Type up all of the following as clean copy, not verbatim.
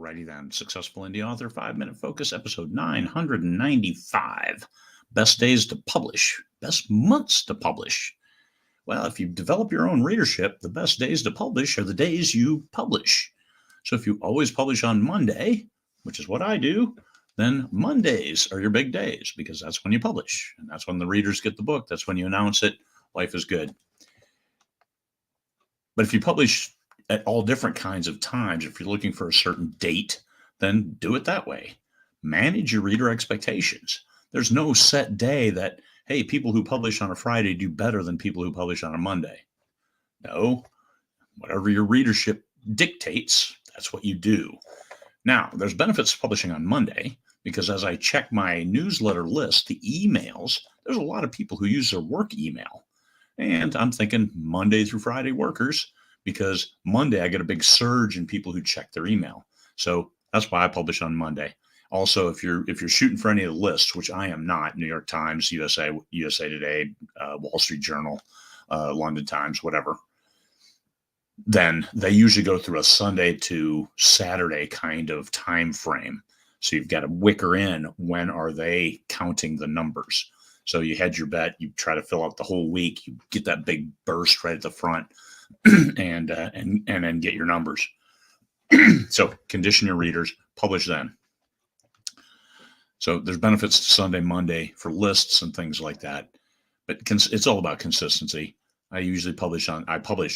Alrighty then. Successful Indie Author 5-Minute Focus, episode 995. Best days to publish, best months to publish. Well, if you develop your own readership, the best days to publish are the days you publish. So if you always publish on Monday, which is what I do, then Mondays are your big days because that's when you publish. And that's when the readers get the book. That's when you announce it. Life is good. But if you publish at all different kinds of times, if you're looking for a certain date, then do it that way. Manage your reader expectations. There's no set day that, hey, people who publish on a Friday do better than people who publish on a Monday. No, whatever your readership dictates, that's what you do. Now, there's benefits to publishing on Monday because as I check my newsletter list, the emails, there's a lot of people who use their work email. And I'm thinking Monday through Friday workers, because Monday I get a big surge in people who check their email. So that's why I publish on Monday. Also, if you're shooting for any of the lists, which I am not, New York Times, USA Today, Wall Street Journal, London Times, whatever, then they usually go through a Sunday to Saturday kind of time frame. So you've got to wicker in when are they counting the numbers. So you hedge your bet, you try to fill out the whole week, you get that big burst right at the front, and then get your numbers. So condition your readers, publish then. So there's benefits to Sunday, Monday for lists and things like that, but it's all about consistency. I always publish on the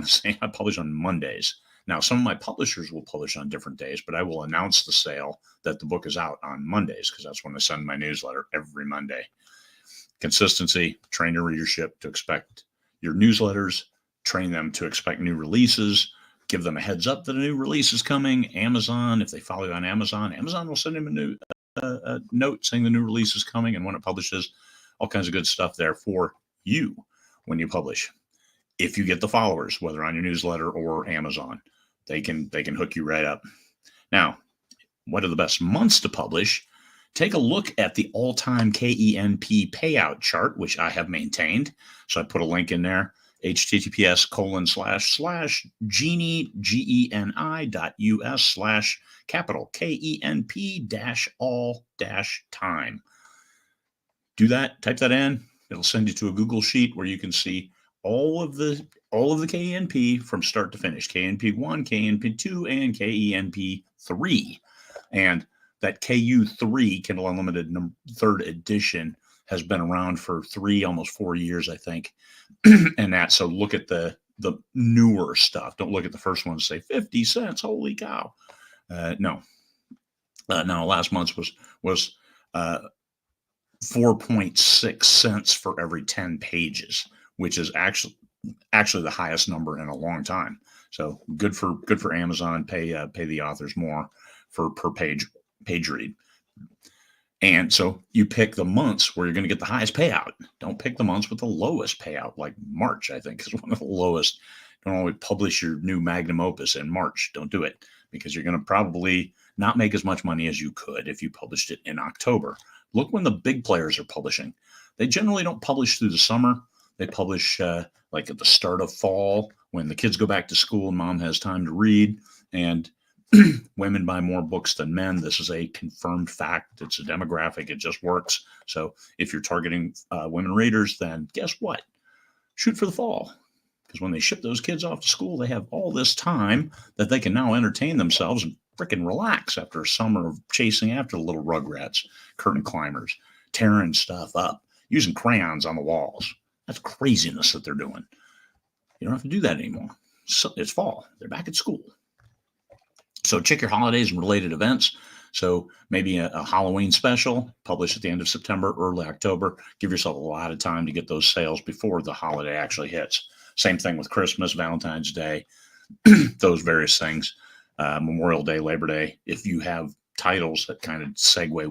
same. I publish on Mondays. Now, some of my publishers will publish on different days, but I will announce the sale that the book is out on Mondays because that's when I send my newsletter every Monday. Consistency, train your readership to expect your newsletters, train them to expect new releases, give them a heads up that a new release is coming. Amazon, if they follow you on Amazon will send them a new note saying the new release is coming and when it publishes, all kinds of good stuff there for you when you publish. If you get the followers, whether on your newsletter or Amazon, they can hook you right up. Now, what are the best months to publish? Take a look at the all-time KENP payout chart, which I have maintained. So I put a link in there, https://geni.us/capital KENP-all-time. Do that, type that in. It'll send you to a Google sheet where you can see all of the KENP from start to finish, KENP1, KENP2, and KENP3. And that KU3, Kindle Unlimited third edition, has been around for almost 4 years, I think. So look at the newer stuff. Don't look at the first one and say 50 cents. Holy cow. No. Now last month's was 4.6 cents for every 10 pages, which is actually the highest number in a long time. So good for Amazon. Pay the authors more for per page read. And so you pick the months where you're going to get the highest payout. Don't pick the months with the lowest payout, like March, I think, is one of the lowest. Don't always publish your new magnum opus in March. Don't do it because you're going to probably not make as much money as you could if you published it in October. Look when the big players are publishing. They generally don't publish through the summer. They publish like at the start of fall when the kids go back to school and mom has time to read. And women buy more books than men. This is a confirmed fact. It's a demographic. It just works. So if you're targeting women readers, then guess what? Shoot for the fall. Because when they ship those kids off to school, they have all this time that they can now entertain themselves and frickin' relax after a summer of chasing after the little rugrats, curtain climbers, tearing stuff up, using crayons on the walls. That's craziness that they're doing. You don't have to do that anymore. So it's fall. They're back at school. So check your holidays and related events. So maybe a Halloween special published at the end of September, early October. Give yourself a lot of time to get those sales before the holiday actually hits. Same thing with Christmas, Valentine's Day, those various things. Memorial Day, Labor Day. If you have titles that kind of segue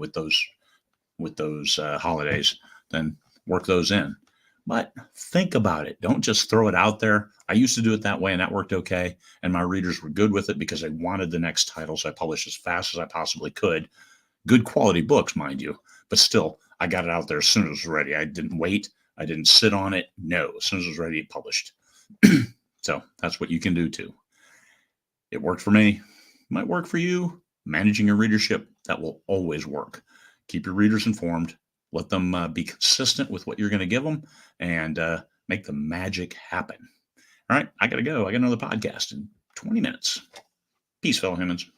with those holidays, then work those in. But think about it. Don't just throw it out there. I used to do it that way, and that worked okay. And my readers were good with it because I wanted the next title, so I published as fast as I possibly could. Good quality books, mind you. But still, I got it out there as soon as it was ready. I didn't wait. I didn't sit on it. No, as soon as it was ready, it published. So that's what you can do too. It worked for me. Might work for you. Managing your readership, that will always work. Keep your readers informed. Let them be consistent with what you're going to give them, and make the magic happen. All right, I got to go. I got another podcast in 20 minutes. Peace, fellow humans.